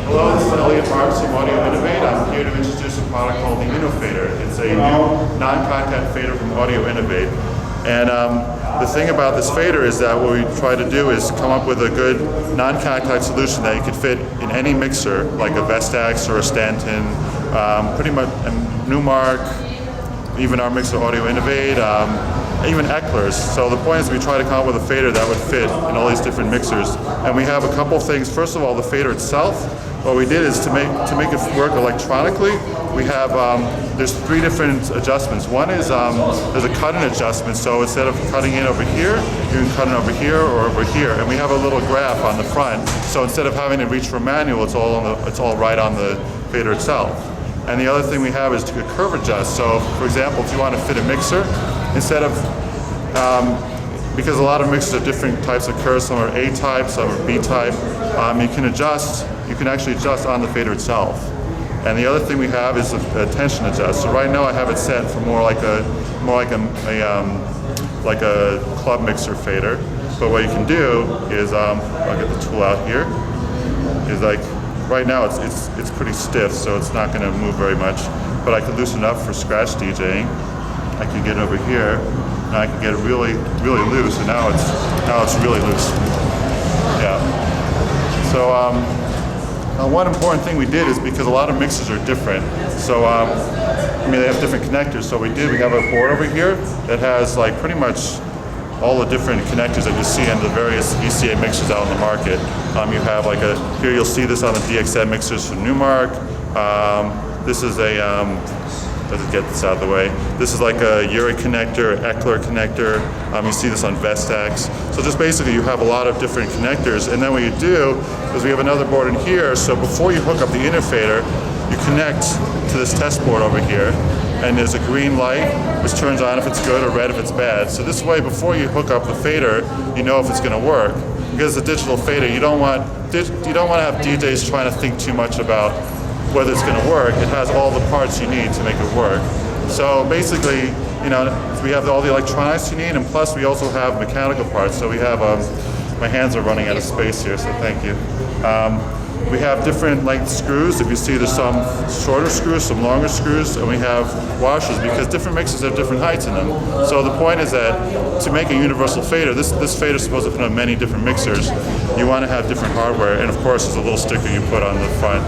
Hello, this is Elliot Marks from Audio Innovate. I'm here to introduce a product called the InnoFader. It's a new non-contact fader from Audio Innovate. And the thing about this fader is that what we try to do is come up with a good non-contact solution that you could fit in any mixer, like a Vestax or a Stanton, pretty much a Newmark, even our mixer Audio Innovate, even Eckler's. So the point is we try to come up with a fader that would fit in all these different mixers. And we have a couple things. First of all, the fader itself, what we did is to make it work electronically, we have, there's three different adjustments. One is there's a cut-in adjustment, so instead of cutting in over here, you can cut in over here or over here. And we have a little graph on the front, so instead of having to reach for a manual, it's all right on the fader itself. And the other thing we have is to curve adjust. So for example, if you want to fit a mixer, instead of, because a lot of mixers have different types of curves, some are A-type, some are B-type, you can actually adjust on the fader itself. And the other thing we have is a tension adjust. So right now I have it set for more like a club mixer fader. But what you can do is, I'll get the tool out here, is like, right now it's pretty stiff, so it's not going to move very much. But I can loosen it up for scratch DJing. I can get it over here, and I can get it really, really loose. And now it's really loose. Yeah. So one important thing we did is because a lot of mixers are different. So they have different connectors. So we have a board over here that has like pretty much all the different connectors that you see in the various ECA mixers out in the market. You have like here you'll see this on the DXM mixers from Newmark. This is let's get this out of the way. This is like a Uri connector, Eckler connector. You see this on Vestax. So just basically you have a lot of different connectors, and then what you do is we have another board in here. So before you hook up the InnoFader, you connect to this test board over here, and there's a green light which turns on if it's good or red if it's bad. So this way, before you hook up the fader, you know if it's going to work. Because it's a digital fader, you don't want to have DJs trying to think too much about whether it's going to work. It has all the parts you need to make it work. So basically, we have all the electronics you need, and plus we also have mechanical parts. So we have, my hands are running out of space here, so thank you. We have different length screws. If you see, there's some shorter screws, some longer screws, and we have washers because different mixers have different heights in them. So the point is that to make a universal fader, this fader is supposed to fit on many different mixers. You want to have different hardware, and of course there's a little sticker you put on the front